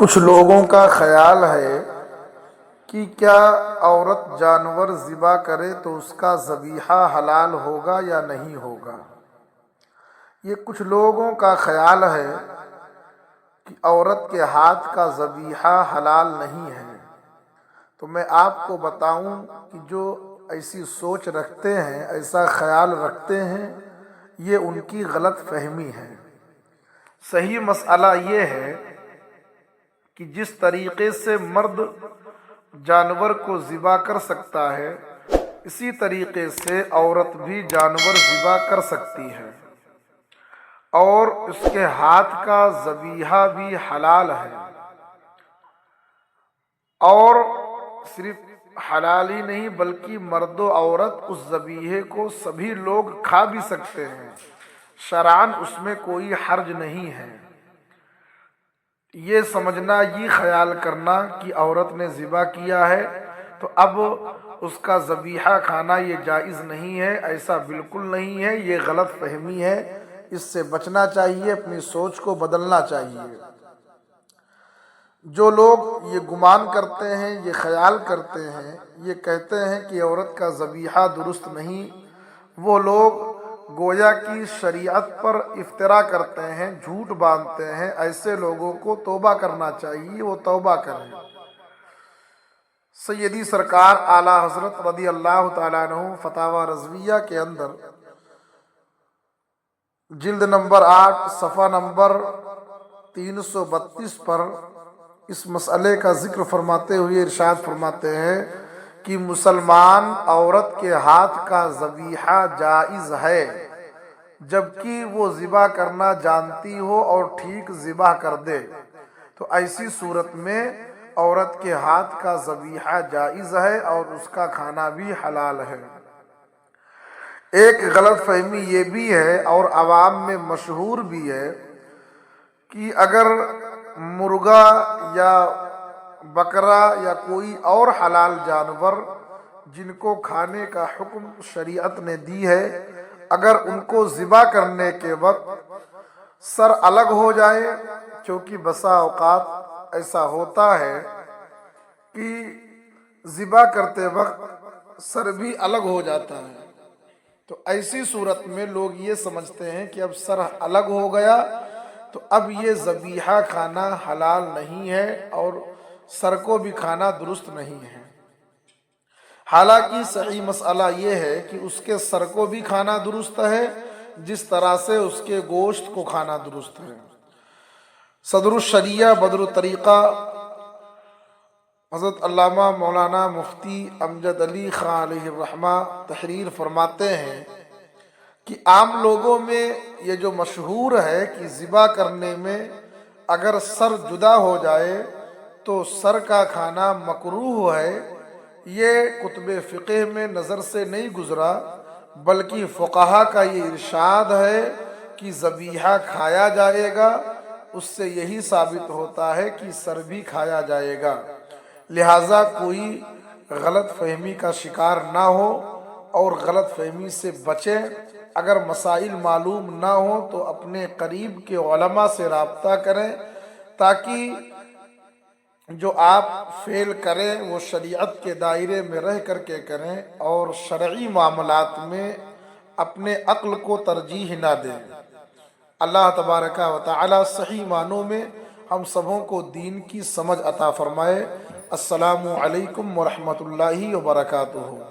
کچھ لوگوں کا خیال ہے کہ کیا عورت جانور ذبح کرے تو اس کا ذبیحہ حلال ہوگا یا نہیں ہوگا۔ یہ کچھ لوگوں کا خیال ہے کہ عورت کے ہاتھ کا ذبیحہ حلال نہیں ہے، تو میں آپ کو بتاؤں کہ جو ایسی سوچ رکھتے ہیں، ایسا خیال رکھتے ہیں، یہ ان کی غلط فہمی ہے۔ صحیح مسئلہ یہ ہے کہ جس طریقے سے مرد جانور کو ذبح کر سکتا ہے، اسی طریقے سے عورت بھی جانور ذبح کر سکتی ہے، اور اس کے ہاتھ کا ذبیحہ بھی حلال ہے، اور صرف حلال ہی نہیں بلکہ مرد و عورت اس ذبیحے کو سبھی لوگ کھا بھی سکتے ہیں، شرعاً اس میں کوئی حرج نہیں ہے۔ یہ سمجھنا، یہ خیال کرنا کہ عورت نے ذبح کیا ہے تو اب اس کا ذبیحہ کھانا یہ جائز نہیں ہے، ایسا بالکل نہیں ہے، یہ غلط فہمی ہے، اس سے بچنا چاہیے، اپنی سوچ کو بدلنا چاہیے۔ جو لوگ یہ گمان کرتے ہیں، یہ خیال کرتے ہیں، یہ کہتے ہیں کہ عورت کا ذبیحہ درست نہیں، وہ لوگ گویا کی شریعت پر افترا کرتے ہیں، جھوٹ باندھتے ہیں۔ ایسے لوگوں کو توبہ کرنا چاہیے، وہ توبہ کریں۔ سیدی سرکار اعلیٰ حضرت رضی اللہ تعالیٰ عنہ فتاوی رضویہ کے اندر جلد نمبر 8 صفحہ نمبر 332 پر اس مسئلے کا ذکر فرماتے ہوئے ارشاد فرماتے ہیں کہ مسلمان عورت کے ہاتھ کا ذبیحہ جائز ہے جبکہ وہ ذبح کرنا جانتی ہو اور ٹھیک ذبح کر دے، تو ایسی صورت میں عورت کے ہاتھ کا ذبیحہ جائز ہے اور اس کا کھانا بھی حلال ہے۔ ایک غلط فہمی یہ بھی ہے اور عوام میں مشہور بھی ہے کہ اگر مرغا یا بکرا یا کوئی اور حلال جانور جن کو کھانے کا حکم شریعت نے دی ہے، اگر ان کو ذبح کرنے کے وقت سر الگ ہو جائے، کیونکہ بسا اوقات ایسا ہوتا ہے کہ ذبح کرتے وقت سر بھی الگ ہو جاتا ہے، تو ایسی صورت میں لوگ یہ سمجھتے ہیں کہ اب سر الگ ہو گیا تو اب یہ ذبیحہ کھانا حلال نہیں ہے اور سر کو بھی کھانا درست نہیں ہے۔ حالانکہ صحیح مسئلہ یہ ہے کہ اس کے سر کو بھی کھانا درست ہے جس طرح سے اس کے گوشت کو کھانا درست ہے۔ صدر الشریعہ بدر الطریقہ حضرت علامہ مولانا مفتی امجد علی خان علیہ الرحمہ تحریر فرماتے ہیں کہ عام لوگوں میں یہ جو مشہور ہے کہ ذبح کرنے میں اگر سر جدا ہو جائے تو سر کا کھانا مکروہ ہے، یہ کتب فقہ میں نظر سے نہیں گزرا، بلکہ فقہا کا یہ ارشاد ہے کہ ذبیحہ کھایا جائے گا۔ اس سے یہی ثابت ہوتا ہے کہ سر بھی کھایا جائے گا، لہٰذا کوئی غلط فہمی کا شکار نہ ہو اور غلط فہمی سے بچے۔ اگر مسائل معلوم نہ ہوں تو اپنے قریب کے علماء سے رابطہ کریں تاکہ جو آپ فعل کریں وہ شریعت کے دائرے میں رہ کر کے کریں اور شرعی معاملات میں اپنے عقل کو ترجیح نہ دیں۔ اللہ تبارک و تعالی صحیح معنوں میں ہم سبوں کو دین کی سمجھ عطا فرمائے۔ السلام علیکم ورحمۃ اللہ وبرکاتہ۔